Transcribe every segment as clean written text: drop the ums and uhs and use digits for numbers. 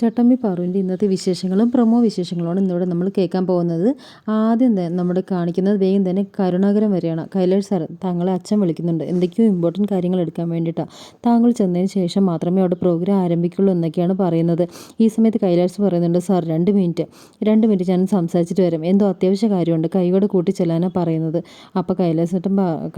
ചട്ടമ്പി പാറുവിൻ്റെ ഇന്നത്തെ വിശേഷങ്ങളും പ്രൊമോ വിശേഷങ്ങളുമാണ് ഇന്നിവിടെ നമ്മൾ കേൾക്കാൻ പോകുന്നത്. ആദ്യം തന്നെ നമ്മുടെ കാണിക്കുന്നത് വേഗം തന്നെ കരുണാകരൻ വരെയാണ്. കൈലാഷ് സാർ, താങ്കളെ അച്ഛൻ വിളിക്കുന്നുണ്ട്, എന്തൊക്കെയോ ഇമ്പോർട്ടൻറ്റ് കാര്യങ്ങൾ എടുക്കാൻ വേണ്ടിയിട്ടാണ്. താങ്കൾ ചെന്നതിന് ശേഷം മാത്രമേ അവിടെ പ്രോഗ്രാം ആരംഭിക്കുള്ളൂ എന്നൊക്കെയാണ് പറയുന്നത്. ഈ സമയത്ത് കൈലാഷ് പറയുന്നുണ്ട്, സാർ 2 മിനിറ്റ് ഞാൻ സംസാരിച്ചിട്ട് വരാം, എന്തോ അത്യാവശ്യ കാര്യമുണ്ട്, കൈയോടെ കൂട്ടി ചെല്ലാനാണ് പറയുന്നത്. അപ്പോൾ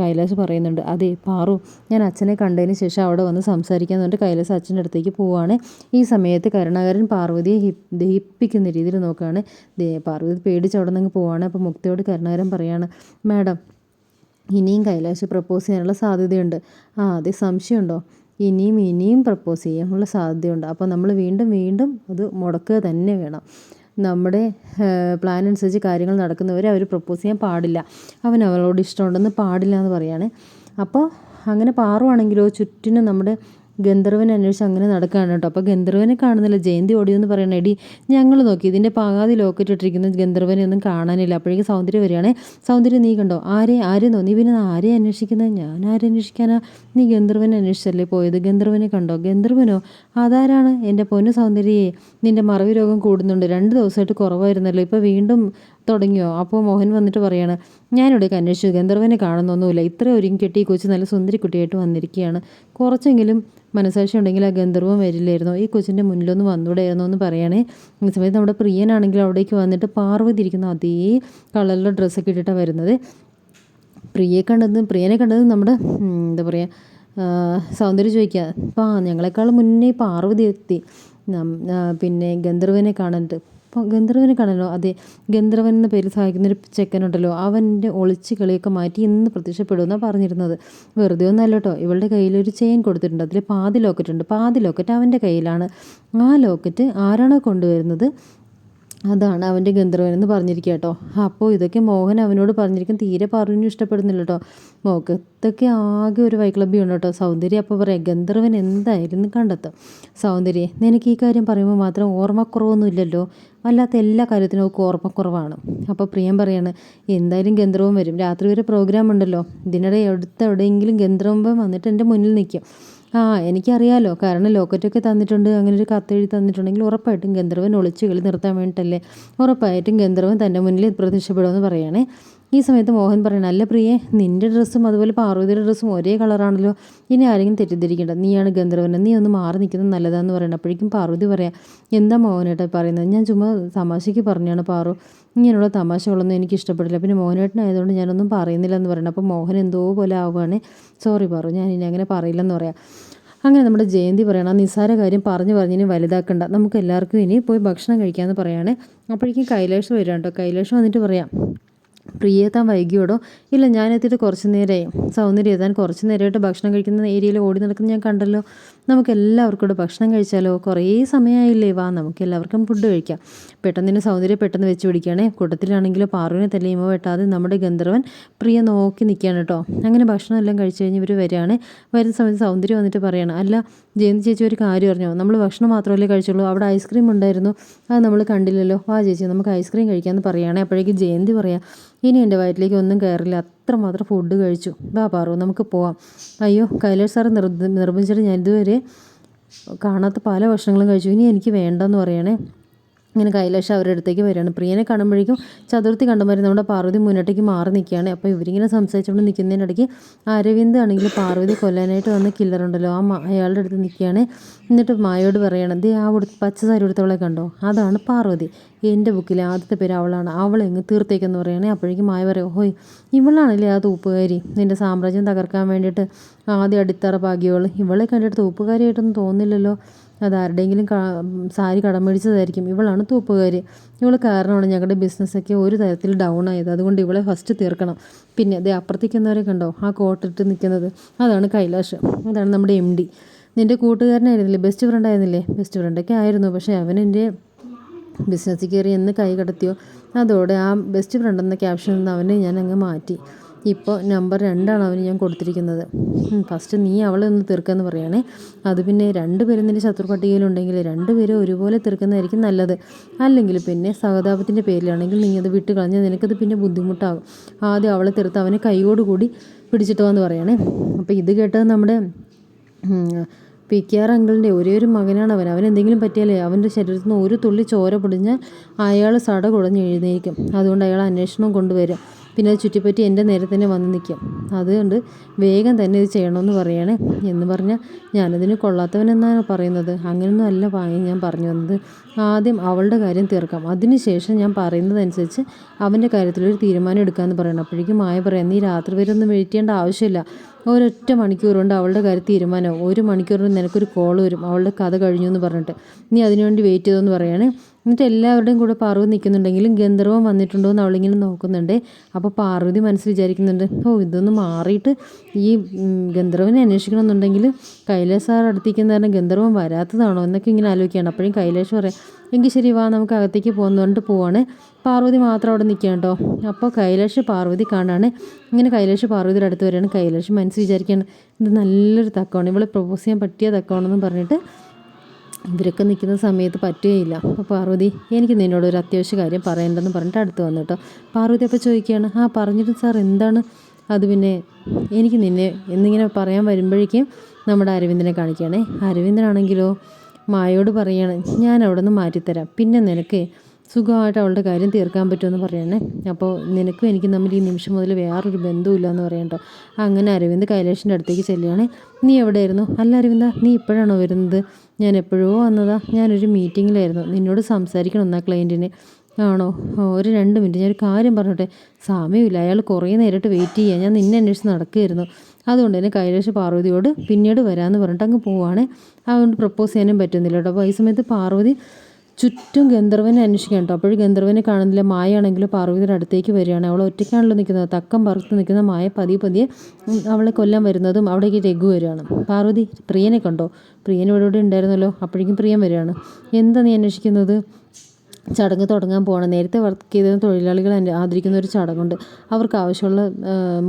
കൈലാഷ് പറയുന്നുണ്ട്, അതെ പാറു, ഞാൻ അച്ഛനെ കണ്ടതിന് ശേഷം അവിടെ വന്ന് സംസാരിക്കാമെന്ന് പറഞ്ഞിട്ട് കൈലാഷ് അച്ഛൻ്റെ അടുത്തേക്ക് പോവുകയാണ്. ഈ സമയത്ത് കരുണാകരൻ പാർവതിയെ ദഹിപ്പിക്കുന്ന രീതിയിൽ നോക്കുകയാണ്. പാർവതി പേടിച്ച് അവിടെ നിന്ന് പോവാണ്. അപ്പോൾ മുക്തയോട് കരുണാകരൻ പറയാണ്, മാഡം ഇനിയും കൈലാഷ് പ്രപ്പോസ് ചെയ്യാനുള്ള സാധ്യതയുണ്ട്. അതെ, സംശയമുണ്ടോ? ഇനിയും പ്രപ്പോസ് ചെയ്യാനുള്ള സാധ്യതയുണ്ട്. അപ്പോൾ നമ്മൾ വീണ്ടും അത് മുടക്കുക തന്നെ വേണം. നമ്മുടെ പ്ലാൻ അനുസരിച്ച് കാര്യങ്ങൾ നടക്കുന്നവരെ അവർ പ്രപ്പോസ് ചെയ്യാൻ പാടില്ല. അവളോട് ഇഷ്ടമുണ്ടെന്ന് പാടില്ല എന്ന് പറയാണ്. അപ്പോൾ അങ്ങനെ പാറുവാണെങ്കിലോ ചുറ്റിനും നമ്മുടെ ഗന്ധർവനെ അന്വേഷിച്ച് അങ്ങനെ നടക്കുകയാണ് കേട്ടോ. അപ്പോൾ ഗന്ധർവനെ കാണുന്നില്ല. ജയന്തി ഓടിയെന്ന് പറയണ, എടി ഞങ്ങൾ നോക്കി ഇതിൻ്റെ പാതി ലോക്കറ്റ് ഇട്ടിരിക്കുന്ന ഗന്ധർവനെ ഒന്നും കാണാനില്ല. അപ്പോഴേക്കും സൗന്ദര്യം വരികയാണ്. സൗന്ദര്യം, നീ കണ്ടോ? ആരെയും തോന്നി, പിന്നെ ആരെ അന്വേഷിക്കുന്നത്? ഞാൻ ആരെ അന്വേഷിക്കാനാ? നീ ഗന്ധർവനെ അന്വേഷിച്ചല്ലേ പോയത്? ഗന്ധർവനെ കണ്ടോ? ഗന്ധർവനോ? അതാരാണ്? എൻ്റെ പൊന്നു സൗന്ദര്യയെ, നിൻ്റെ മറവി രോഗം കൂടുന്നുണ്ട്, 2 ദിവസമായിട്ട് കുറവായിരുന്നല്ലോ, ഇപ്പോൾ വീണ്ടും തുടങ്ങിയോ? അപ്പോൾ മോഹൻ വന്നിട്ട് പറയാണ്, ഞാനിവിടേക്ക് അന്വേഷിച്ചു, ഗന്ധർവനെ കാണുന്നൊന്നുമില്ല, ഇത്ര ഒരുങ്ങി കെട്ടി ഈ കൊച്ചു നല്ല സുന്ദരി കുട്ടിയായിട്ട് വന്നിരിക്കുകയാണ്, കുറച്ചെങ്കിലും മനസാക്ഷി ഉണ്ടെങ്കിൽ ആ ഗന്ധർവം വരില്ലായിരുന്നോ? ഈ കൊച്ചിൻ്റെ മുന്നിലൊന്ന് വന്നൂടായിരുന്നോ എന്ന് പറയണേ. ഈ സമയത്ത് നമ്മുടെ പ്രിയനാണെങ്കിൽ അവിടേക്ക് വന്നിട്ട് പാർവതി ഇരിക്കുന്ന അതേ കളറിലുള്ള ഡ്രസ്സൊക്കെ ഇട്ടിട്ടാണ് വരുന്നത്. പ്രിയനെ കണ്ടത് നമ്മുടെ എന്താ പറയുക, സൗന്ദര്യം ചോദിക്കുക, ഞങ്ങളെക്കാൾ മുന്നേ പാർവതി എത്തി, പിന്നെ ഗന്ധർവനെ കാണാനിട്ട്. അപ്പോൾ ഗന്ധർവനെ കാണാനോ? അതെ, ഗന്ധർവൻ എന്ന പേരിൽ സഹായിക്കുന്നൊരു ചെക്കനുണ്ടല്ലോ, അവൻ്റെ ഒളിച്ച് കളിയൊക്കെ മാറ്റി ഇന്ന് പ്രത്യക്ഷപ്പെടുമെന്നാണ് പറഞ്ഞിരുന്നത്. വെറുതെ ഒന്നല്ല കേട്ടോ, ഇവളുടെ കയ്യിലൊരു ചെയിൻ കൊടുത്തിട്ടുണ്ട്, അതിൽ പാതി ലോക്കറ്റ് അവൻ്റെ കയ്യിലാണ്. ആ ലോക്കറ്റ് ആരാണോ കൊണ്ടുവരുന്നത് അതാണ് അവൻ്റെ ഗന്ധർവനെന്ന് പറഞ്ഞിരിക്കുക കേട്ടോ. അപ്പോൾ ഇതൊക്കെ മോഹൻ അവനോട് പറഞ്ഞിരിക്കും. തീരെ പറഞ്ഞു ഇഷ്ടപ്പെടുന്നില്ല കേട്ടോ. മുഖത്തൊക്കെ ആകെ ഒരു വൈക്ലഭ്യമുണ്ട് കേട്ടോ. സൗന്ദര്യം അപ്പോൾ പറയാം, ഗന്ധർവൻ എന്തായാലും കണ്ടെത്തും. സൗന്ദര്യം, നിനക്ക് ഈ കാര്യം പറയുമ്പോൾ മാത്രം ഓർമ്മക്കുറവൊന്നും ഇല്ലല്ലോ, അല്ലാത്ത എല്ലാ കാര്യത്തിനും ഒക്കെ ഓർമ്മക്കുറവാണ്. അപ്പോൾ പ്രിയം പറയാണ്, എന്തായാലും ഗന്ധർവൻ വരും, രാത്രി വരെ പ്രോഗ്രാം ഉണ്ടല്ലോ, ഇതിനിടെ എവിടെയെങ്കിലും ഗന്ധർവൻ വന്നിട്ട് എൻ്റെ മുന്നിൽ നിൽക്കും. എനിക്കറിയാലോ, കാരണം ലോക്കറ്റൊക്കെ തന്നിട്ടുണ്ട്, അങ്ങനെ ഒരു കത്തെഴുതി തന്നിട്ടുണ്ടെങ്കിൽ ഉറപ്പായിട്ടും ഗന്ധർവൻ ഒളിച്ചു കളി നിർത്താൻ വേണ്ടിയിട്ടല്ലേ, ഉറപ്പായിട്ടും ഗന്ധർവൻ തൻ്റെ മുന്നിൽ പ്രത്യക്ഷപ്പെടുമെന്ന് പറയുകയാണേ. ഈ സമയത്ത് മോഹൻ പറയണം, അല്ല പ്രിയേ, നിൻ്റെ ഡ്രസ്സും അതുപോലെ പാർവതിയുടെ ഡ്രസ്സും ഒരേ കളറാണല്ലോ, ഇനി ആരെങ്കിലും തെറ്റിദ്ധരിക്കേണ്ട, നീയാണ് ഗന്ധർവൻ, നീ ഒന്ന് മാറി നിൽക്കുന്നത് നല്ലതാന്ന് പറയണം. അപ്പോഴേക്കും പാർവതി പറയാം, എന്താ മോഹനേട്ടാ പറയുന്നത്? ഞാൻ ചുമ്മാ തമാശയ്ക്ക് പറഞ്ഞാണ് പാറു, ഇങ്ങനെയുള്ള തമാശകളൊന്നും എനിക്ക് ഇഷ്ടപ്പെടില്ല, പിന്നെ മോഹനേട്ടനായതുകൊണ്ട് ഞാനൊന്നും പറയുന്നില്ല എന്ന് പറയണം. അപ്പോൾ മോഹൻ എന്തോ പോലെ ആവുകയാണ്. സോറി പാറു, ഞാൻ ഇനി അങ്ങനെ പറയില്ലെന്ന് പറയാം. അങ്ങനെ നമ്മുടെ ജയന്തി പറയണം, നിസ്സാര കാര്യം പറഞ്ഞിനി വലുതാക്കണ്ട, നമുക്ക് എല്ലാവർക്കും ഇനി പോയി ഭക്ഷണം കഴിക്കാമെന്ന് പറയാണ്. അപ്പോഴേക്കും കൈലാഷ് വരാം കേട്ടോ. കൈലാഷ് വന്നിട്ട് പറയാം, പ്രിയ താൻ വൈകിയോടോ? ഇല്ല, ഞാൻ എത്തിയിട്ട് കുറച്ച് നേരമായി. സൗന്ദര്യം, താൻ കുറച്ച് നേരമായിട്ട് ഭക്ഷണം കഴിക്കുന്ന ഏരിയയിൽ ഓടി നടക്കുന്നത് ഞാൻ കണ്ടല്ലോ, നമുക്ക് എല്ലാവർക്കും കൂടെ ഭക്ഷണം കഴിച്ചാലോ? കുറേ സമയമായില്ലേ, വാ നമുക്ക് എല്ലാവർക്കും ഫുഡ് കഴിക്കാം. പെട്ടെന്ന് സൗന്ദര്യം പെട്ടെന്ന് വെച്ച് പിടിക്കുകയാണേ. കൂട്ടത്തിലാണെങ്കിലും പാറുവിനെ തല്ലിയുമോ വെട്ടാതെ നമ്മുടെ ഗന്ധർവൻ പ്രിയ നോക്കി നിൽക്കുകയാണ് കേട്ടോ. അങ്ങനെ ഭക്ഷണം എല്ലാം കഴിച്ച് കഴിഞ്ഞ് ഇവർ വരികയാണ്. വരുന്ന സമയത്ത് സൗന്ദര്യം വന്നിട്ട് പറയണം, അല്ല ജയന്തി ചേച്ചി ഒരു കാര്യം അറിഞ്ഞോ, നമ്മൾ ഭക്ഷണം മാത്രമല്ലേ കഴിച്ചുള്ളൂ, അവിടെ ഐസ്ക്രീം ഉണ്ടായിരുന്നു, അത് നമ്മൾ കണ്ടില്ലല്ലോ, വാ ചേച്ചി നമുക്ക് ഐസ്ക്രീം കഴിക്കാമെന്ന് പറയുകയാണെങ്കിൽ അപ്പോഴേക്കും ജയന്തി പറയാം, ഇനി എൻ്റെ വയറ്റിലേക്ക് ഒന്നും കയറില്ല, അത്രമാത്രം ഫുഡ് കഴിച്ചു, വാ പാറു നമുക്ക് പോവാം. അയ്യോ, കൈലാഷ് സാറ് നിർബന്ധിച്ചിട്ട് ഞാൻ ഇതുവരെ കാണാത്ത പല ഭക്ഷണങ്ങളും കഴിച്ചു, ഇനി എനിക്ക് വേണ്ടെന്ന് പറയണേ. ഇങ്ങനെ കൈലാഷ് അവരുടെ അടുത്തേക്ക് വരികയാണ്. പ്രിയനെ കാണുമ്പോഴേക്കും ചതുർത്ഥി കണ്ടമാതിരി നമ്മുടെ പാർവതി മുന്നോട്ടേക്ക് മാറി നിൽക്കുകയാണ്. അപ്പോൾ ഇവരിങ്ങനെ സംസാരിച്ചുകൊണ്ട് നിൽക്കുന്നതിനിടയ്ക്ക് അരവിന്ദ് ആണെങ്കിൽ പാർവതി കൊല്ലാനായിട്ട് വന്ന കില്ലറുണ്ടല്ലോ, അയാളുടെ അടുത്ത് നിൽക്കുകയാണ്. എന്നിട്ട് മായോട് പറയണം, ദേ ആ പച്ച സാരി എടുത്തവളെ കണ്ടോ, അതാണ് പാർവതി, എൻ്റെ ബുക്കിലെ ആദ്യത്തെ പേര് അവളാണ്, അവളെങ്ങ് തീർത്തേക്കെന്ന് പറയുകയാണെങ്കിൽ അപ്പോഴേക്കും മായ പറയും, ഹോയ് ഇവളാണല്ലേ ആ തൂപ്പുകാരി, നിൻ്റെ സാമ്രാജ്യം തകർക്കാൻ വേണ്ടിയിട്ട് ആദ്യം അടിത്തറ പാകിയവൾ, ഇവളെ കണ്ടിട്ട് തൂപ്പുകാരിയായിട്ടൊന്നും തോന്നില്ലല്ലോ, അതാരുടെയെങ്കിലും സാരി കടം മേടിച്ചതായിരിക്കും, ഇവളാണ് തൂപ്പുകാരി, ഇവൾ കാരണമാണ് ഞങ്ങളുടെ ബിസിനസ്സൊക്കെ ഒരു തരത്തിൽ ഡൗൺ ആയത്, അതുകൊണ്ട് ഇവളെ ഫസ്റ്റ് തീർക്കണം. പിന്നെ അതേ അപ്പുറത്തേക്കുന്നവരെ കണ്ടോ, ആ കോട്ടിട്ട് നിൽക്കുന്നത്, അതാണ് കൈലാഷ്, അതാണ് നമ്മുടെ MD, നിൻ്റെ കൂട്ടുകാരനായിരുന്നില്ലേ, ബെസ്റ്റ് ഫ്രണ്ട് ആയിരുന്നില്ലേ, ബെസ്റ്റ് ഫ്രണ്ടൊക്കെ ആയിരുന്നു, പക്ഷേ അവൻ എൻ്റെ ബിസിനസ്സിൽ കയറി എന്ന് കൈ കടത്തിയോ, അതോടെ ആ ബെസ്റ്റ് ഫ്രണ്ട് എന്ന ക്യാപ്ഷനിൽ നിന്ന് അവനെ ഞാൻ അങ്ങ് മാറ്റി, ഇപ്പോൾ നമ്പർ 2 അവന് ഞാൻ കൊടുത്തിരിക്കുന്നത്, ഫസ്റ്റ് നീ അവളെ ഒന്ന് തീർക്കാമെന്ന് പറയുകയാണേ. അത് പിന്നെ 2 പേരും നിൻ്റെ ശത്രു പട്ടികയിലുണ്ടെങ്കിൽ 2 പേരും ഒരുപോലെ തീർക്കുന്നതായിരിക്കും നല്ലത്, അല്ലെങ്കിൽ പിന്നെ സഹതാപത്തിൻ്റെ പേരിലാണെങ്കിൽ നീ അത് വിട്ട് കളഞ്ഞാൽ നിനക്കത് പിന്നെ ബുദ്ധിമുട്ടാകും, ആദ്യം അവളെ തീർത്ത് അവനെ കൈയോടുകൂടി പിടിച്ചിട്ട് വന്ന് പറയുകയാണേ. അപ്പോൾ ഇത് കേട്ടത് നമ്മുടെ PKR അങ്കിളിൻ്റെ ഒരേ ഒരു മകനാണ് അവൻ. അവനെന്തെങ്കിലും പറ്റിയാലേ അവൻ്റെ ശരീരത്തിൽ നിന്ന് ഒരു തുള്ളി ചോര പൊടിഞ്ഞാൽ അയാൾ സട കുടഞ്ഞ് എഴുന്നേൽക്കും. അതുകൊണ്ട് അയാൾ അന്വേഷണം കൊണ്ടുവരും. പിന്നെ അത് ചുറ്റിപ്പറ്റി എൻ്റെ നേരെ തന്നെ വന്ന് നിൽക്കും. അതുകൊണ്ട് വേഗം തന്നെ ഇത് ചെയ്യണമെന്ന് പറയണേ എന്ന് പറഞ്ഞാൽ ഞാനതിന് കൊള്ളാത്തവനെന്നാണ് പറയുന്നത്. അങ്ങനെയൊന്നും അല്ല ഞാൻ പറഞ്ഞു വന്നത്. ആദ്യം അവളുടെ കാര്യം തീർക്കാം, അതിനുശേഷം ഞാൻ പറയുന്നതനുസരിച്ച് അവൻ്റെ കാര്യത്തിലൊരു തീരുമാനം എടുക്കാമെന്ന് പറയണം. അപ്പോഴേക്കും മായ പറയാം, നീ രാത്രി വരെ ഒന്നും വെയിറ്റ് ചെയ്യേണ്ട ആവശ്യമില്ല. ഒരൊറ്റ മണിക്കൂർ കൊണ്ട് അവളുടെ കാര്യം തീരുമാനമാവും. 1 മണിക്കൂറിന് നിനക്കൊരു കോൾ വരും, അവളുടെ കഥ കഴിഞ്ഞു എന്ന് പറഞ്ഞിട്ട്. നീ അതിനുവേണ്ടി വെയിറ്റ് ചെയ്തോന്ന് പറയാണ്. എന്നിട്ട് എല്ലാവരുടെയും കൂടെ പാർവതി നിൽക്കുന്നുണ്ടെങ്കിലും ഗന്ധർവൻ വന്നിട്ടുണ്ടോ എന്ന് അവളിങ്ങനെ നോക്കുന്നുണ്ട്. അപ്പോൾ പാർവതി മനസ്സിൽ വിചാരിക്കുന്നുണ്ട്, ഇതൊന്ന് മാറിയിട്ട് ഈ ഗന്ധർവനെ അന്വേഷിക്കണമെന്നുണ്ടെങ്കിൽ കൈലാഷ് സാർ അടുത്തേക്കെന്ന് പറഞ്ഞാൽ ഗന്ധർവൻ വരാത്തതാണോ എന്നൊക്കെ ഇങ്ങനെ ആലോചിക്കുകയാണ്. അപ്പോഴും കൈലാഷ് പറയാം, എങ്കിൽ ശരി വാ നമുക്ക് അകത്തേക്ക് പോകുന്നതുകൊണ്ട് പോവാണ്. പാർവതി മാത്രം അവിടെ നിൽക്കുക കേട്ടോ. അപ്പോൾ കൈലാഷ് പാർവതി കാണാണ്. ഇങ്ങനെ കൈലാഷ് പാർവതിയുടെ അടുത്ത് വരികയാണ്. കൈലാഷ് മനസ്സിൽ വിചാരിക്കുകയാണ്, ഇത് നല്ലൊരു തക്കമാണ്, ഇവളെ പ്രപ്പോസ് ചെയ്യാൻ പറ്റിയ തക്കമാണെന്ന് പറഞ്ഞിട്ട് ഇവരൊക്കെ നിൽക്കുന്ന സമയത്ത് പറ്റുകയില്ല. അപ്പോൾ പാർവതി, എനിക്ക് നിന്നോട് ഒരു അത്യാവശ്യ കാര്യം പറയേണ്ടെന്ന് പറഞ്ഞിട്ട് അടുത്ത് വന്നു കേട്ടോ. പാർവതി അപ്പോൾ ചോദിക്കുകയാണ്, പറഞ്ഞിട്ട് സാർ എന്താണ്? അത് പിന്നെ എനിക്ക് നിന്നെ എന്നിങ്ങനെ പറയാൻ വരുമ്പോഴേക്കും നമ്മുടെ അരവിന്ദനെ കാണിക്കുകയാണേ. അരവിന്ദനാണെങ്കിലോ മായയോട് പറയാണ്, ഞാൻ അവിടെ നിന്ന് മാറ്റിത്തരാം, പിന്നെ നിനക്ക് സുഖമായിട്ട് അവളുടെ കാര്യം തീർക്കാൻ പറ്റുമെന്ന് പറയണേ. അപ്പോൾ നിനക്കും എനിക്ക് തമ്മിൽ ഈ നിമിഷം മുതൽ വേറൊരു ബന്ധമില്ല എന്ന് പറയണ്ടോ. അങ്ങനെ അരവിന്ദ് കൈലാഷിൻ്റെ അടുത്തേക്ക് ചെല്ലുകയാണേ. നീ എവിടെയായിരുന്നു? അല്ല അരവിന്ദ, നീ ഇപ്പോഴാണോ വരുന്നത്? ഞാൻ എപ്പോഴോ വന്നതാ, ഞാനൊരു മീറ്റിങ്ങിലായിരുന്നു, നിന്നോട് സംസാരിക്കണം എന്നാ ക്ലയൻറ്റിന്. ആണോ? ഒരു 2 മിനിറ്റ്, ഞാനൊരു കാര്യം പറഞ്ഞോട്ടെ. സമയമില്ല, അയാൾ കുറേ നേരിട്ട് വെയിറ്റ് ചെയ്യുക, ഞാൻ നിന്നെ അന്വേഷിച്ച് നടക്കുകയായിരുന്നു. അതുകൊണ്ട് തന്നെ കൈലാഷ് പാർവതിയോട് പിന്നീട് വരാമെന്ന് പറഞ്ഞിട്ട് അങ്ങ് പോവുകയാണ്. അതുകൊണ്ട് പ്രപ്പോസ് ചെയ്യാനും പറ്റുന്നില്ല കേട്ടോ. അപ്പോൾ ഈ സമയത്ത് പാർവതി ചുറ്റും ഗന്ധർവനെ അന്വേഷിക്കാൻ കേട്ടോ. അപ്പോഴും ഗന്ധർവനെ കാണുന്നില്ല. മായ ആണെങ്കിലും പാർവതിയുടെ അടുത്തേക്ക് വരികയാണ്. അവൾ ഒറ്റയ്ക്കാണല്ലോ നിൽക്കുന്നത്. തക്കം പറത്ത് നിൽക്കുന്ന മായ പതിയെ അവളെ കൊല്ലാൻ വരുന്നതും അവിടേക്ക് രഘു വരികയാണ്. പാർവതി, പ്രിയനെ കണ്ടോ? പ്രിയൻ ഇവിടെ ഉണ്ടായിരുന്നല്ലോ. അപ്പോഴേക്കും പ്രിയൻ വരികയാണ്. എന്താ നീ അന്വേഷിക്കുന്നത്? ചടങ്ങ് തുടങ്ങാൻ പോകണം. നേരത്തെ വർക്ക് ചെയ്ത തൊഴിലാളികൾ ആദരിക്കുന്ന ഒരു ചടങ്ങുണ്ട്. അവർക്ക് ആവശ്യമുള്ള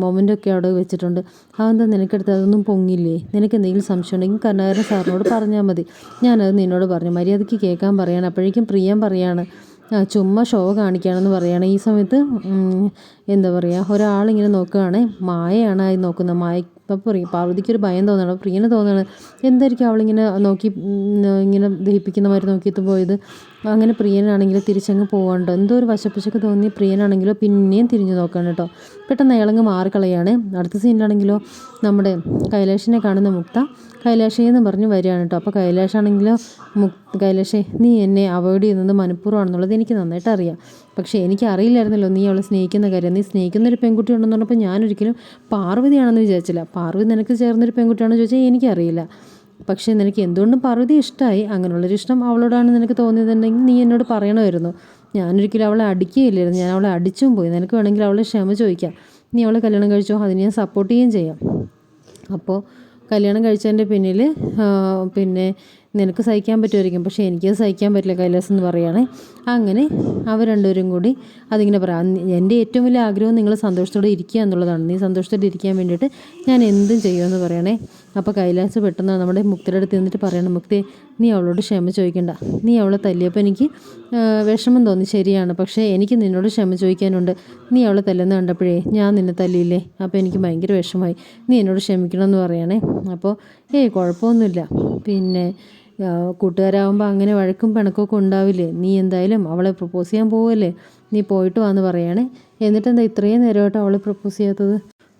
മൊമെൻ്റൊക്കെ അവിടെ വെച്ചിട്ടുണ്ട്. അതെന്താ നിനക്കെടുത്ത് അതൊന്നും പൊങ്ങില്ലേ? നിനക്ക് എന്തെങ്കിലും സംശയം ഉണ്ടെങ്കിൽ കരുണാകരൻ സാറിനോട് പറഞ്ഞാൽ മതി. ഞാനത് നിന്നോട് പറഞ്ഞു, മര്യാദയ്ക്ക് കേൾക്കാൻ പറയാണ്. അപ്പോഴേക്കും പ്രിയം പറയാണ്, ചുമ്മാ ഷോ കാണിക്കുകയാണെന്ന് പറയുകയാണ്. ഈ സമയത്ത് എന്താ പറയുക, ഒരാളിങ്ങനെ നോക്കുകയാണ്. മായയാണ് ആയി നോക്കുന്നത്. മായ ഇപ്പം പാർവതിക്കൊരു ഭയം തോന്നണം. അപ്പോൾ പ്രിയന് തോന്നണം, എന്തായിരിക്കും അവളിങ്ങനെ നോക്കി ഇങ്ങനെ ദഹിപ്പിക്കുന്ന മാതിരി നോക്കിയിട്ട് പോയത്. അങ്ങനെ പ്രിയനാണെങ്കിൽ തിരിച്ചങ്ങ് പോകാണ്ട് എന്തോ ഒരു വശപ്പശക്ക് തോന്നി. പ്രിയനാണെങ്കിലോ പിന്നെയും തിരിഞ്ഞു നോക്കുകയാണ് കേട്ടോ. പെട്ടെന്ന് അയാളങ്ങ് മാറിക്കളയാണ്. അടുത്ത സീനിലാണെങ്കിലോ നമ്മുടെ കൈലാഷിനെ കാണുന്ന മുക്ത കൈലാഷേ എന്ന് പറഞ്ഞ് വരികയാണ് കേട്ടോ. അപ്പോൾ കൈലാഷാണെങ്കിലോ, കൈലാഷേ, നീ എന്നെ അവോയ്ഡ് ചെയ്യുന്നത് മനഃപൂർവ്വമാണെന്നുള്ളത് എനിക്ക് നന്നായിട്ട് അറിയാം. പക്ഷേ എനിക്ക് അറിയില്ലായിരുന്നല്ലോ നീ അവളെ സ്നേഹിക്കുന്ന കാര്യം. നീ സ്നേഹിക്കുന്നൊരു പെൺകുട്ടി ഉണ്ടെന്ന് പറഞ്ഞപ്പോൾ ഞാനൊരിക്കലും പാർവതിയാണെന്ന് വിചാരിച്ചില്ല. പാർവതി നിനക്ക് ചേർന്നൊരു പെൺകുട്ടിയാണെന്ന് ചോദിച്ചാൽ എനിക്കറിയില്ല. പക്ഷേ നിനക്ക് എന്തുകൊണ്ടും പാർവതി ഇഷ്ടമായി. അങ്ങനെയുള്ളൊരു ഇഷ്ടം അവളോടാണ് നിനക്ക് തോന്നിയതുണ്ടെങ്കിൽ നീ എന്നോട് പറയണമായിരുന്നു. ഞാനൊരിക്കലും അവളെ അടിക്കുകയില്ലായിരുന്നു, ഞാൻ അവളെ അടിച്ചും പോയി. നിനക്ക് വേണമെങ്കിൽ അവളെ ക്ഷമ ചോദിക്കാം. നീ അവളെ കല്യാണം കഴിച്ചോ, അതിന് ഞാൻ സപ്പോർട്ട് ചെയ്യുകയും ചെയ്യാം. അപ്പോൾ കല്യാണം കഴിച്ചതിൻ്റെ പിന്നിൽ പിന്നെ നിനക്ക് സഹിക്കാൻ പറ്റുമായിരിക്കും, പക്ഷേ എനിക്കത് സഹിക്കാൻ പറ്റില്ല കൈലാസ് എന്ന് പറയുകയാണ്. അങ്ങനെ അവർ രണ്ടുപേരും കൂടി അതിങ്ങനെ പറയാം, എൻ്റെ ഏറ്റവും വലിയ ആഗ്രഹം നിങ്ങൾ സന്തോഷത്തോടെ ഇരിക്കുക എന്നുള്ളതാണ്. നീ സന്തോഷത്തോടെ ഇരിക്കാൻ വേണ്ടിയിട്ട് ഞാൻ എന്തും ചെയ്യുമെന്ന് പറയണേ. അപ്പോൾ കൈലാസ് പെട്ടെന്ന് നമ്മുടെ മുക്തിയുടെ അടുത്ത് നിന്നിട്ട് പറയണം, മുക്തി, നീ അവളോട് ക്ഷമ ചോദിക്കണ്ട. നീ അവളെ തല്ലിയപ്പോൾ എനിക്ക് വിഷമം തോന്നി, ശരിയാണ്. പക്ഷേ എനിക്ക് നിന്നോട് ക്ഷമ ചോദിക്കാനുണ്ട്. നീ അവളെ തല്ലുന്ന കണ്ടപ്പോഴേ ഞാൻ നിന്നെ തല്ലിയില്ലേ, അപ്പോൾ എനിക്ക് ഭയങ്കര വിഷമമായി. നീ എന്നോട് ക്ഷമിക്കണമെന്ന് പറയണേ. അപ്പോൾ കുഴപ്പമൊന്നുമില്ല, പിന്നെ കൂട്ടുകാരാകുമ്പോൾ അങ്ങനെ വഴക്കും പിണക്കൊക്കെ ഉണ്ടാവില്ലേ. നീ എന്തായാലും അവളെ പ്രപ്പോസ് ചെയ്യാൻ പോവല്ലേ, നീ പോയിട്ട് വാന്ന് പറയണേ. എന്നിട്ടെന്താ ഇത്രയും നേരമായിട്ട് അവളെ പ്രപ്പോസ് ചെയ്യാത്തത്?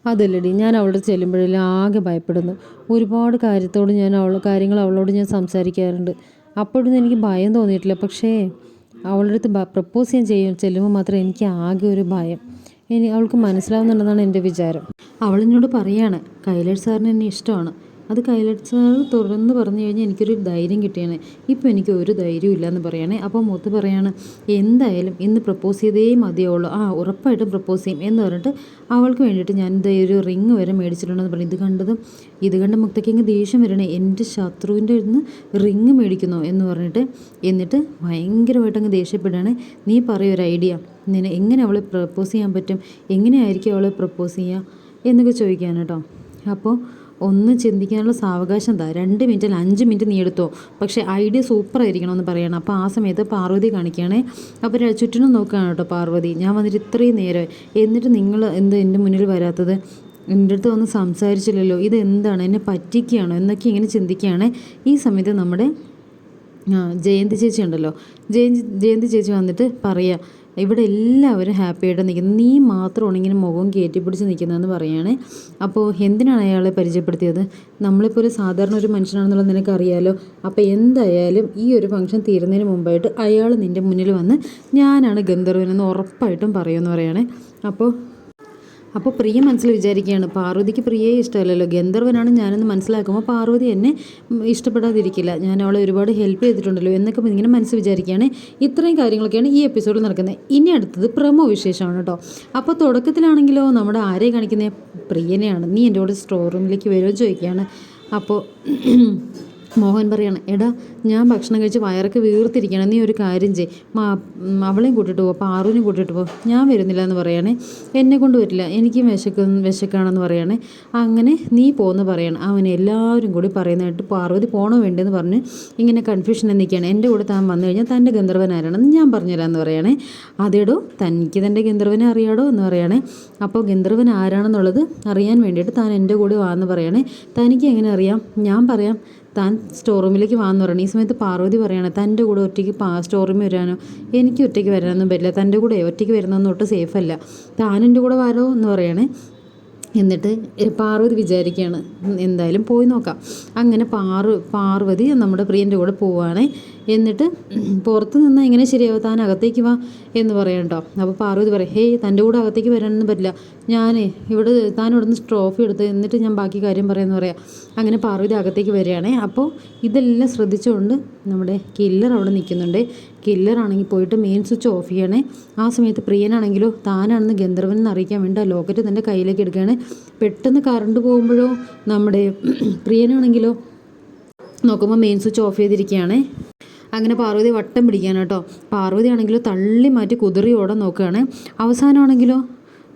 അതല്ലടി, ഞാൻ അവളോട് ചെല്ലുമ്പോഴെല്ലാം ആകെ ഭയപ്പെടുന്നു. ഒരുപാട് കാര്യങ്ങൾ അവളോട് ഞാൻ സംസാരിക്കാറുണ്ട്. അപ്പോഴൊന്നും എനിക്ക് ഭയം തോന്നിയിട്ടില്ല. പക്ഷേ അവളുടെ അടുത്ത് പ്രപ്പോസ് ചെയ്യാൻ ചെല്ലുമ്പോൾ മാത്രമേ എനിക്ക് ആകെ ഒരു ഭയം. അവൾക്ക് മനസ്സിലാവുന്നുണ്ടെന്നാണ് എൻ്റെ വിചാരം. അവളെന്നോട് പറയാണ്, കൈലാഷ് സാറിന് എന്നെ ഇഷ്ടമാണ്. അത് കൈലാഷ് സാർ തുറന്ന് പറഞ്ഞു കഴിഞ്ഞാൽ എനിക്കൊരു ധൈര്യം കിട്ടിയാണ്. ഇപ്പോൾ എനിക്ക് ഒരു ധൈര്യവും ഇല്ലയെന്ന് പറയണേ. അപ്പോൾ മുത്ത് പറയാണ്, എന്തായാലും ഇന്ന് പ്രപ്പോസ് ചെയ്തേ മതിയാവുള്ളൂ. ഉറപ്പായിട്ടും പ്രപ്പോസ് ചെയ്യും എന്ന് പറഞ്ഞിട്ട് അവൾക്ക് വേണ്ടിയിട്ട് ഞാൻ ഒരു റിങ് വരെ മേടിച്ചിട്ടുണ്ടെന്ന് പറഞ്ഞു. ഇത് കണ്ട് മുക്തയ്ക്ക് അങ്ങ് ദേഷ്യം വരണേ. എൻ്റെ ശത്രുവിൻ്റെ അടുത്ത് റിങ് മേടിക്കുന്നോ എന്ന് പറഞ്ഞിട്ട്. എന്നിട്ട് ഭയങ്കരമായിട്ട് അങ്ങ് ദേഷ്യപ്പെടുകയാണ്. നീ പറയൊരു ഐഡിയ, എങ്ങനെ അവളെ പ്രപ്പോസ് ചെയ്യാൻ പറ്റും, എങ്ങനെയായിരിക്കും അവളെ പ്രപ്പോസ് ചെയ്യുക എന്നൊക്കെ ചോദിക്കാൻ കേട്ടോ. അപ്പോൾ ഒന്ന് ചിന്തിക്കാനുള്ള സാവകാശം എന്താ, 2 മിനിറ്റ് അല്ല 5 മിനിറ്റ് നീ എടുത്തോ, പക്ഷേ ഐഡിയ സൂപ്പറായിരിക്കണമെന്ന് പറയണം. അപ്പോൾ ആ സമയത്ത് പാർവതി കാണിക്കുകയാണേ. അപ്പോൾ ചുറ്റിനും നോക്കുകയാണ് കേട്ടോ പാർവതി. ഞാൻ വന്നിട്ട് ഇത്രയും നേരം, എന്നിട്ട് നിങ്ങൾ എൻ്റെ മുന്നിൽ വരാത്തത്? എൻ്റെ അടുത്ത് വന്ന് സംസാരിച്ചില്ലല്ലോ, ഇതെന്താണ്, എന്നെ പറ്റിക്കുകയാണോ എന്നൊക്കെ ഇങ്ങനെ ചിന്തിക്കുകയാണ്. ഈ സമയത്ത് നമ്മുടെ ജയന്തി ചേച്ചി ഉണ്ടല്ലോ, ജയന്തി ചേച്ചി വന്നിട്ട് പറയുക, ഇവിടെ എല്ലാവരും ഹാപ്പി ആയിട്ട് നിൽക്കുന്നത്, നീ മാത്രമാണ് ഇങ്ങനെ മുഖം കയറ്റിപ്പിടിച്ച് നിൽക്കുന്നതെന്ന് പറയുകയാണ്. അപ്പോൾ എന്തിനാണ് അയാളെ പരിചയപ്പെടുത്തിയത്? നമ്മളിപ്പോൾ ഒരു സാധാരണ ഒരു മനുഷ്യനാണെന്നുള്ളത് നിനക്കറിയാലോ. അപ്പോൾ എന്തായാലും ഈ ഒരു ഫംഗ്ഷൻ തീരുന്നതിന് മുമ്പായിട്ട് അയാൾ നിൻ്റെ മുന്നിൽ വന്ന് ഞാനാണ് ഗന്ധർവനെന്ന് ഉറപ്പായിട്ടും പറയുമെന്ന് പറയുകയാണ്. അപ്പോൾ പ്രിയ മനസ്സിൽ വിചാരിക്കുകയാണ്, പാർവതിക്ക് പ്രിയയെ ഇഷ്ടമല്ലല്ലോ, ഗന്ധർവനാണ് ഞാനെന്ന് മനസ്സിലാക്കുമ്പോൾ പാർവതി എന്നെ ഇഷ്ടപ്പെടാതിരിക്കില്ല, ഞാൻ അവളെ ഒരുപാട് ഹെൽപ്പ് ചെയ്തിട്ടുണ്ടല്ലോ എന്നൊക്കെ ഇങ്ങനെ മനസ്സ് വിചാരിക്കുകയാണ്. ഇത്രയും കാര്യങ്ങളൊക്കെയാണ് ഈ എപ്പിസോഡിൽ നടക്കുന്നത്. ഇനി അടുത്തത് പ്രമോ വിശേഷമാണ് കേട്ടോ. അപ്പോൾ തുടക്കത്തിലാണെങ്കിലോ നമ്മുടെ ആരെ കാണിക്കുന്നത്, പ്രിയനെയാണ്. നീ എൻ്റെ കൂടെ സ്റ്റോർ റൂമിലേക്ക് വരുമോ ചോദിക്കുകയാണ്. അപ്പോൾ മോഹൻ പറയാണ്, എടാ ഞാൻ ഭക്ഷണം കഴിച്ച് വയറൊക്കെ വീർത്തിരിക്കണം, നീ ഒരു കാര്യം ചെയ്, അവളെയും കൂട്ടിട്ട് പോ, പാറുവിനെയും കൂട്ടിട്ട് പോ, ഞാൻ വരുന്നില്ല എന്ന് പറയുകയാണെ. എന്നെ കൊണ്ട് വരില്ല, എനിക്കും വിശക്കാണെന്ന് പറയുകയാണെ. അങ്ങനെ നീ പോകുന്നു പറയണം. അവൻ എല്ലാവരും കൂടി പറയുന്നതായിട്ട് പാർവതി പോകണോ വേണ്ടെന്ന് പറഞ്ഞ് ഇങ്ങനെ കൺഫ്യൂഷൻ നിൽക്കുകയാണ്. എൻ്റെ കൂടെ താൻ വന്നു കഴിഞ്ഞാൽ തൻ്റെ ഗന്ധർവൻ ആരാണെന്ന് ഞാൻ പറഞ്ഞുതരാമെന്ന് പറയുകയാണെ. അതേടോ തനിക്ക് തൻ്റെ ഗന്ധർവനെ അറിയാടോ എന്ന് പറയുകയാണെ. അപ്പോൾ ഗന്ധർവൻ ആരാണെന്നുള്ളത് അറിയാൻ വേണ്ടിയിട്ട് താൻ എൻ്റെ കൂടെ വാന്ന് പറയുകയാണെ. തനിക്ക് എങ്ങനെ അറിയാം? ഞാൻ പറയാം, താൻ സ്റ്റോർ റൂമിലേക്ക് വാന്ന് പറയണം. ഈ സമയത്ത് പാർവതി പറയാണ്, തൻ്റെ കൂടെ ഒറ്റയ്ക്ക് സ്റ്റോർ റൂമിൽ വരാനോ, എനിക്ക് ഒറ്റയ്ക്ക് വരാനൊന്നും പറ്റില്ല, തൻ്റെ കൂടെ ഒറ്റയ്ക്ക് വരുന്നതൊന്നും ഒട്ടും സേഫല്ല, താൻ എൻ്റെ കൂടെ വരോ എന്ന് പറയണേ. എന്നിട്ട് പാർവതി വിചാരിക്കുകയാണ്, എന്തായാലും പോയി നോക്കാം. അങ്ങനെ പാർവതി നമ്മുടെ പ്രിയൻ്റെ കൂടെ പോവുകയാണ്. എന്നിട്ട് പുറത്ത് നിന്ന് എങ്ങനെ ശരിയാവും, താൻ അകത്തേക്ക് വാ എന്ന് പറയാം കേട്ടോ. അപ്പോൾ പാർവതി പറയും, ഹേയ് തൻ്റെ കൂടെ അകത്തേക്ക് വരാനൊന്നും പറ്റില്ല, ഞാനേ താൻ ഇവിടെ നിന്ന് ട്രോഫി എടുത്ത് എന്നിട്ട് ഞാൻ ബാക്കി കാര്യം പറയാമെന്ന് പറയാം. അങ്ങനെ പാർവതി അകത്തേക്ക് വരികയാണേ. അപ്പോൾ ഇതെല്ലാം ശ്രദ്ധിച്ചുകൊണ്ട് നമ്മുടെ കില്ലർ അവിടെ നിൽക്കുന്നുണ്ട്. കില്ലറാണെങ്കിൽ പോയിട്ട് മെയിൻ സ്വിച്ച് ഓഫ് ചെയ്യണേ. ആ സമയത്ത് പ്രിയനാണെങ്കിലോ താനാണെന്ന് ഗന്ധർവനെന്ന് അറിയിക്കാൻ വേണ്ടി ആ ലോക്കറ്റ് തൻ്റെ കയ്യിലേക്ക് എടുക്കുകയാണ്. പെട്ടെന്ന് കറണ്ട് പോകുമ്പോഴോ നമ്മുടെ പ്രിയനാണെങ്കിലോ നോക്കുമ്പോൾ മെയിൻ സ്വിച്ച് ഓഫ് ചെയ്തിരിക്കുകയാണ്. അങ്ങനെ പാർവതി വട്ടം പിടിക്കുകയാണ് കേട്ടോ. പാർവതി ആണെങ്കിലോ തള്ളി മാറ്റി കുതിറി ഓടാൻ നോക്കുകയാണ്. അവസാനമാണെങ്കിലോ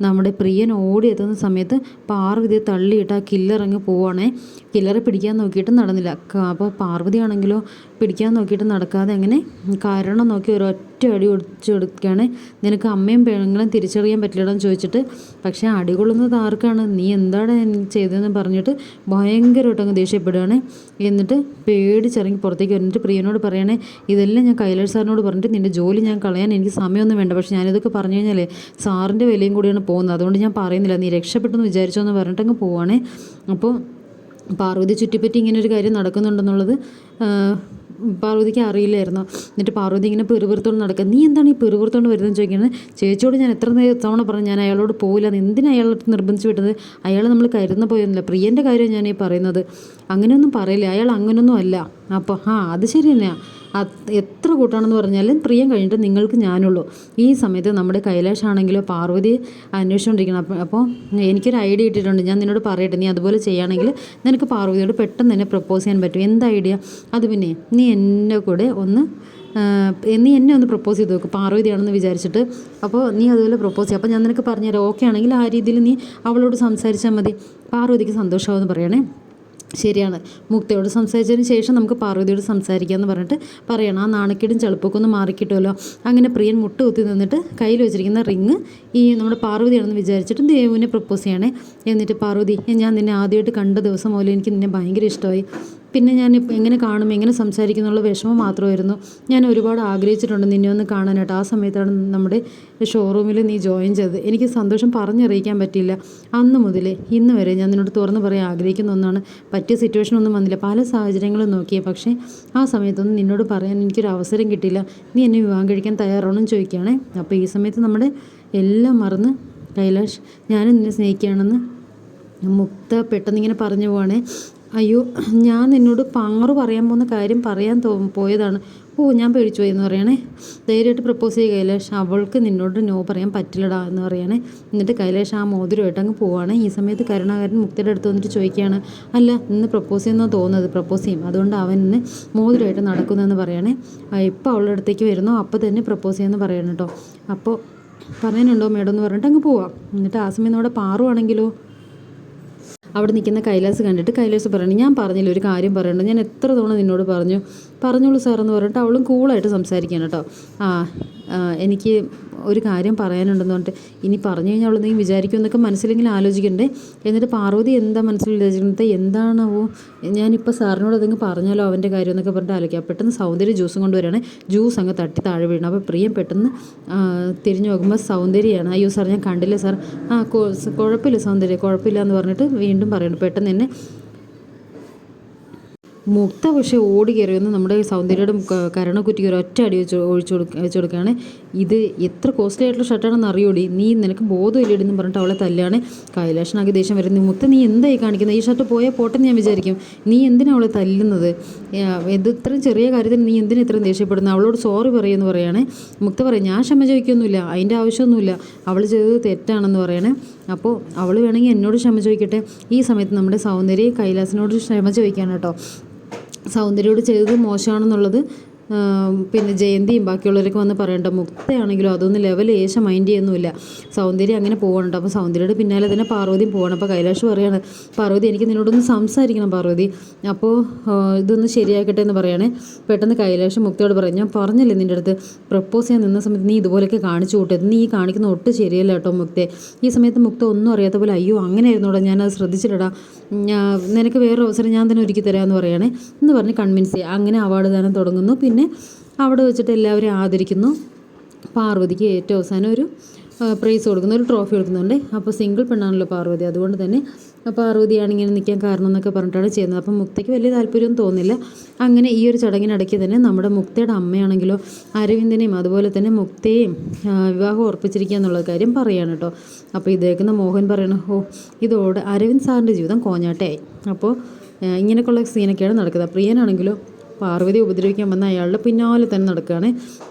നമ്മുടെ പ്രിയൻ ഓടി എത്തുന്ന സമയത്ത് പാർവതിയെ തള്ളിയിട്ട് ആ കില്ലറങ്ങ് പോവുകയാണേ. കില്ലറെ പിടിക്കാൻ നോക്കിയിട്ട് നടന്നില്ല. അപ്പോൾ പാർവതി ആണെങ്കിലോ പിടിക്കാൻ നോക്കിയിട്ട് നടക്കാതെ അങ്ങനെ കാരണം നോക്കി ഒരൊറ്റ അടി ഒടിച്ചു കൊടുക്കുകയാണ്. നിനക്ക് അമ്മയും പെങ്ങളും തിരിച്ചറിയാൻ പറ്റില്ലെന്ന് ചോദിച്ചിട്ട്, പക്ഷേ അടി കൊള്ളുന്നത് ആർക്കാണ്, നീ എന്താണ് ചെയ്തതെന്ന് പറഞ്ഞിട്ട് ഭയങ്കരമായിട്ട് അങ്ങ് ദേഷ്യപ്പെടുകയാണ്. എന്നിട്ട് പേടിച്ചിറങ്ങി പുറത്തേക്ക് വന്നിട്ട് പ്രിയനോട് പറയണേ, ഇതെല്ലാം ഞാൻ കൈലാഷ് സാറിനോട് പറഞ്ഞിട്ട് നിൻ്റെ ജോലി ഞാൻ കളയാൻ എനിക്ക് സമയമൊന്നും വേണ്ട, പക്ഷേ ഞാനിതൊക്കെ പറഞ്ഞു കഴിഞ്ഞാലേ സാറിൻ്റെ വിലയും കൂടിയാണ് പോകുന്നത്, അതുകൊണ്ട് ഞാൻ പറയുന്നില്ല, നീ രക്ഷപ്പെട്ടെന്ന് വിചാരിച്ചോ എന്ന് പറഞ്ഞിട്ട് അങ്ങ് പോവുകയാണേ. അപ്പോൾ പാർവതി ചുറ്റിപ്പറ്റി ഇങ്ങനെ ഒരു കാര്യം നടക്കുന്നുണ്ടെന്നുള്ളത് പാർവതിക്ക് അറിയില്ലായിരുന്നു. എന്നിട്ട് പാർവതി ഇങ്ങനെ പെറുപുറത്തോണ്ട് നടക്കുക. നീ എന്താണ് ഈ പെറുപുറത്തോണ്ട് വരുന്നതെന്ന് ചോദിക്കുന്നത്. ചേച്ചിയോട് ഞാൻ എത്ര തവണ പറഞ്ഞു ഞാൻ അയാളോട് പോകില്ല, എന്തിനാ അയാളോട് നിർബന്ധിച്ച് വിട്ടത്, അയാൾ നമ്മൾ കരുതുന്ന പോയൊന്നുമില്ല, പ്രിയൻ്റെ കാര്യം ഞാൻ ഈ പറയുന്നത്, അങ്ങനെയൊന്നും പറയില്ല, അയാൾ അങ്ങനെയൊന്നും അല്ല. അപ്പോൾ അത് ശരി തന്നെയാണ്, എത്ര കൂട്ടാണെന്ന് പറഞ്ഞാലും പ്രിയം കഴിഞ്ഞിട്ട് നിങ്ങൾക്ക് ഞാനുള്ളൂ. ഈ സമയത്ത് നമ്മുടെ കൈലാഷ് ആണെങ്കിലോ പാർവതി അന്വേഷിച്ചുകൊണ്ടിരിക്കണം. അപ്പോൾ എനിക്കൊരു ഐഡിയ കിട്ടിയിട്ടുണ്ട്, ഞാൻ നിന്നോട് പറയട്ടെ, നീ അതുപോലെ ചെയ്യുകയാണെങ്കിൽ നിനക്ക് പാർവതിയോട് പെട്ടെന്ന് തന്നെ പ്രപ്പോസ് ചെയ്യാൻ പറ്റും. എന്താ ഐഡിയ? അത് പിന്നെ നീ എൻ്റെ കൂടെ നീ എന്നെ ഒന്ന് പ്രപ്പോസ് ചെയ്ത് നോക്ക്, പാർവതിയാണെന്ന് വിചാരിച്ചിട്ട്. അപ്പോൾ നീ അതുപോലെ പ്രപ്പോസ് ചെയ്യുക, അപ്പോൾ ഞാൻ നിനക്ക് പറഞ്ഞുതരാം, ഓക്കെ ആണെങ്കിൽ ആ രീതിയിൽ നീ അവളോട് സംസാരിച്ചാൽ മതി, പാർവതിക്ക് സന്തോഷമാവെന്ന് പറയണേ. ശരിയാണ്, മുക്തയോട് സംസാരിച്ചതിന് ശേഷം നമുക്ക് പാർവതിയോട് സംസാരിക്കാമെന്ന് പറഞ്ഞിട്ട് പറയണം. ആ നാണക്കേടും ചെളുപ്പൊക്കെ ഒന്ന് മാറിക്കിട്ടുമല്ലോ. അങ്ങനെ പ്രിയൻ മുട്ടുകുത്തി നിന്നിട്ട് കയ്യിൽ വെച്ചിരിക്കുന്ന റിങ് ഈ നമ്മുടെ പാർവതിയാണെന്ന് വിചാരിച്ചിട്ട് ദേവുവിനെ പ്രപ്പോസ് ചെയ്യണേ. എന്നിട്ട് പാർവതി, ഞാൻ നിന്നെ ആദ്യമായിട്ട് കണ്ട ദിവസം മുതൽ എനിക്ക് നിന്നെ ഭയങ്കര ഇഷ്ടമായി, പിന്നെ ഞാൻ എങ്ങനെ കാണും എങ്ങനെ സംസാരിക്കും എന്നുള്ള വിഷമം മാത്രമായിരുന്നു, ഞാൻ ഒരുപാട് ആഗ്രഹിച്ചിട്ടുണ്ട് നിന്നെ ഒന്ന് കാണാനായിട്ട്. ആ സമയത്താണ് നമ്മുടെ ഷോറൂമിൽ നീ ജോയിൻ ചെയ്തത്, എനിക്ക് സന്തോഷം പറഞ്ഞറിയിക്കാൻ പറ്റിയില്ല. അന്ന് മുതൽ ഇന്ന് വരെ ഞാൻ നിന്നോട് തുറന്ന് പറയാൻ ആഗ്രഹിക്കുന്ന ഒന്നാണ്, പറ്റിയ സിറ്റുവേഷനൊന്നും വന്നില്ല, പല സാഹചര്യങ്ങളും നോക്കിയേ, പക്ഷേ ആ സമയത്തൊന്നും നിന്നോട് പറയാൻ എനിക്കൊരു അവസരം കിട്ടിയില്ല, നീ എന്നെ വിവാഹം കഴിക്കാൻ തയ്യാറാണെന്ന് ചോദിക്കുകയാണേ. അപ്പോൾ ഈ സമയത്ത് നമ്മുടെ എല്ലാം മറന്ന് കൈലാഷ് ഞാനും നിന്നെ സ്നേഹിക്കുകയാണെന്ന് മുക്ത പെട്ടെന്നിങ്ങനെ പറഞ്ഞു പോവാണേ. അയ്യോ, ഞാൻ നിന്നോട് പാറു പറയാൻ പോകുന്ന കാര്യം പറയാൻ പോയതാണ്, ഞാൻ പേടിച്ചു പോയി എന്ന് പറയണേ. ധൈര്യമായിട്ട് പ്രപ്പോസ് ചെയ്യുക കൈലാഷ്, അവൾക്ക് നിന്നോട് നോ പറയാൻ പറ്റില്ലടാ എന്ന് പറയണേ. എന്നിട്ട് കൈലാഷ് ആ മോതിരമായിട്ട് അങ്ങ് പോവാണ്. ഈ സമയത്ത് കരുണാകരൻ മുക്തിയുടെ അടുത്ത് വന്നിട്ട് ചോദിക്കുകയാണ്, അല്ല ഇന്ന് പ്രപ്പോസ് ചെയ്യുന്നോ തോന്നുന്നത്, പ്രപ്പോസ് ചെയ്യും, അതുകൊണ്ട് അവൻ ഇന്ന് മോതിരമായിട്ട് നടക്കുന്നതെന്ന് പറയണേ. ഇപ്പോൾ അവളുടെ അടുത്തേക്ക് വരുന്നോ അപ്പോൾ തന്നെ പ്രപ്പോസ് ചെയ്യാമെന്ന് പറയണം കേട്ടോ. അപ്പോൾ പറയാനുണ്ടോ മേഡം എന്ന് പറഞ്ഞിട്ട് അങ്ങ് പോവാം. എന്നിട്ട് ആ സമയം നമ്മുടെ പാറു ആണെങ്കിലോ അവിടെ നിൽക്കുന്ന കൈലാസ് കണ്ടിട്ട് കൈലാസ് പറയണം, ഞാൻ പറഞ്ഞില്ല ഒരു കാര്യം പറയണ്ട, ഞാൻ എത്ര തവണ നിന്നോട് പറഞ്ഞോളൂ സാർ എന്ന് പറഞ്ഞിട്ട് അവളും കൂളായിട്ട് സംസാരിക്കണം കേട്ടോ. എനിക്ക് ഒരു കാര്യം പറയാനുണ്ടെന്ന് പറഞ്ഞിട്ട് ഇനി പറഞ്ഞു കഴിഞ്ഞാൽ അവളെന്തെങ്കിലും വിചാരിക്കും എന്നൊക്കെ മനസ്സിലെങ്കിലും ആലോചിക്കണ്ടേ. എന്നിട്ട് പാർവതി എന്താ മനസ്സിൽ വിചാരിക്കുന്നത്, എന്താണാവോ ഞാനിപ്പോൾ സാറിനോട് അതെങ്കിൽ പറഞ്ഞാലോ അവൻ്റെ കാര്യം എന്നൊക്കെ പറഞ്ഞിട്ട് ആലോചിക്കുക. പെട്ടെന്ന് സൗന്ദര്യ ജ്യൂസും കൊണ്ടുവരികയാണ്. ജ്യൂസ് അങ്ങ് തട്ടി താഴെ വീഴണം. അപ്പോൾ പ്രിയം പെട്ടെന്ന് തിരിഞ്ഞു നോക്കുമ്പോൾ സൗന്ദര്യമാണ്. അയ്യോ സാർ ഞാൻ കണ്ടില്ല സാർ. കുഴപ്പമില്ല സൗന്ദര്യം, കുഴപ്പമില്ല എന്ന് പറഞ്ഞിട്ട് വീണ്ടും പറയണം. പെട്ടെന്ന് തന്നെ മുക്ത പക്ഷേ ഓടി കയറി വന്ന് നമ്മുടെ സൗന്ദര്യയുടെ കരണക്കുറ്റിക്ക് ഒരു ഒറ്റ അടി വെച്ച് കൊടുക്കുകയാണ്. ഇത് എത്ര കോസ്റ്റ്ലി ആയിട്ടുള്ള ഷർട്ടാണെന്ന് അറിയോടി, നിനക്ക് ബോധമില്ലേടെന്ന് പറഞ്ഞിട്ട് അവളെ തല്ലാണ്. കൈലാഷനാകെ ദേഷ്യം വരുന്നത്, മുക്ത നീ എന്തായി കാണിക്കുന്നത്, ഈ ഷർട്ട് പോയാൽ പോട്ടെന്ന് ഞാൻ വിചാരിക്കും, നീ എന്തിനാണ് അവളെ തല്ലുന്നത്, ഇത് ഇത്രയും ചെറിയ കാര്യത്തിന് നീ എന്തിനാ ഇത്രയും ദേഷ്യപ്പെടുന്നത്, അവളോട് സോറി പറയുമെന്ന് പറയുകയാണ്. മുക്ത പറയും ഞാൻ ക്ഷമ ചോദിക്കൊന്നുമില്ല, അതിൻ്റെ ആവശ്യമൊന്നുമില്ല, അവൾ ചെയ്തത് തെറ്റാണെന്ന് പറയണേ. അപ്പോൾ അവൾ വേണമെങ്കിൽ എന്നോട് ക്ഷമ ചോദിക്കട്ടെ. ഈ സമയത്ത് നമ്മുടെ സൗന്ദര്യ കൈലാസിനോട് ക്ഷമ ചോദിക്കാൻ കേട്ടോ. സൗന്ദര്യോട് ചെയ്തത് മോശമാണെന്നുള്ളത് പിന്നെ ജയന്തിയും ബാക്കിയുള്ളവരൊക്കെ വന്ന് പറയണ്ട. മുക്തയാണെങ്കിലും അതൊന്നും ലെവൽ മൈൻഡ് ചെയ്യുന്നുമില്ല. സൗന്ദര്യം അങ്ങനെ പോകണുണ്ട്. അപ്പോൾ സൗന്ദര്യയുടെ പിന്നാലെ തന്നെ പാർവതിയും പോകണം. അപ്പോൾ കൈലാഷ് പറയാണ്, പാർവതി എനിക്ക് നിന്നോടൊന്ന് സംസാരിക്കണം പാർവതി, അപ്പോൾ ഇതൊന്ന് ശരിയാക്കട്ടെ എന്ന് പറയുകയാണെ. പെട്ടെന്ന് കൈലാഷ് മുക്തയോട് പറയും, ഞാൻ പറഞ്ഞില്ലേ നിൻ്റെ അടുത്ത് പ്രപ്പോസ് ചെയ്യാൻ നിന്ന സമയത്ത് നീ ഇതുപോലെയൊക്കെ കാണിച്ചു കൂട്ടരുത്, നീ ഈ കാണിക്കുന്ന ഒട്ടും ശരിയല്ല കേട്ടോ മുക്തയെ. ഈ സമയത്ത് മുക്ത ഒന്നും അറിയാത്ത പോലെ അയ്യോ അങ്ങനെയായിരുന്നോടാ, ഞാനത് ശ്രദ്ധിച്ചില്ലടാ, നിനക്ക് വേറൊരു അവസരം ഞാൻ തന്നെ ഒരുക്കി തരാമെന്ന് പറയുകയാണെ എന്ന് പറഞ്ഞ് കൺവിൻസ് ചെയ്യുക. അങ്ങനെ അവാർഡ് ദാനം തുടങ്ങുന്നു. പിന്നെ അവിടെ വെച്ചിട്ട് എല്ലാവരും ആദരിക്കുന്നു. പാർവതിക്ക് ഏറ്റവും അവസാനം ഒരു പ്രൈസ് കൊടുക്കുന്നു, ഒരു ട്രോഫി കൊടുക്കുന്നുണ്ട്. അപ്പോൾ സിംഗിൾ പെണ്ണാണല്ലോ പാർവതി, അതുകൊണ്ട് തന്നെ പാർവതിയാണ് ഇങ്ങനെ നിൽക്കാൻ കാരണം എന്നൊക്കെ പറഞ്ഞിട്ടാണ് ചെയ്യുന്നത്. അപ്പം മുക്തയ്ക്ക് വലിയ താല്പര്യം തോന്നില്ല. അങ്ങനെ ഈ ഒരു ചടങ്ങിനിടയ്ക്ക് തന്നെ നമ്മുടെ മുക്തയുടെ അമ്മയാണെങ്കിലോ അരവിന്ദനെയും അതുപോലെ തന്നെ മുക്തയെയും വിവാഹം ഉറപ്പിച്ചിരിക്കുക എന്നുള്ള കാര്യം പറയുകയാണ് കേട്ടോ. അപ്പോൾ ഇത് കേൾക്കുന്ന മോഹൻ പറയണം, ഇതോടെ അരവിന്ദ് സാറിൻ്റെ ജീവിതം കോഞ്ഞാട്ടയായി. അപ്പോൾ ഇങ്ങനെയൊക്കെയുള്ള സീനൊക്കെയാണ് നടക്കുന്നത്. പ്രിയനാണെങ്കിലോ പാർവതി ഉപദ്രവിക്കാൻ വന്ന അയാളുടെ പിന്നാലെ തന്നെ നടക്കുകയാണ്.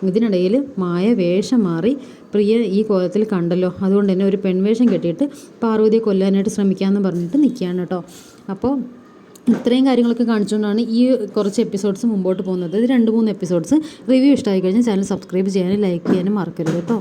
ഇതിനിടയിൽ മായ വേഷം മാറി പ്രിയ ഈ കോലത്തിൽ കണ്ടല്ലോ, അതുകൊണ്ട് തന്നെ ഒരു പെൺവേഷം കെട്ടിയിട്ട് പാർവതിയെ കൊല്ലാനായിട്ട് ശ്രമിക്കാമെന്ന് പറഞ്ഞിട്ട് നിൽക്കുകയാണ് കേട്ടോ. അപ്പോൾ ഇത്രയും കാര്യങ്ങളൊക്കെ കാണിച്ചുകൊണ്ടാണ് ഈ കുറച്ച് എപ്പിസോഡ്സ് മുമ്പോട്ട് പോകുന്നത്. ഇത് 2-3 എപ്പിസോഡ്സ്. റിവ്യൂ ഇഷ്ടമായി കഴിഞ്ഞാൽ ചാനൽ സബ്സ്ക്രൈബ് ചെയ്യാനും ലൈക്ക് ചെയ്യാനും മറക്കരുത് കേട്ടോ.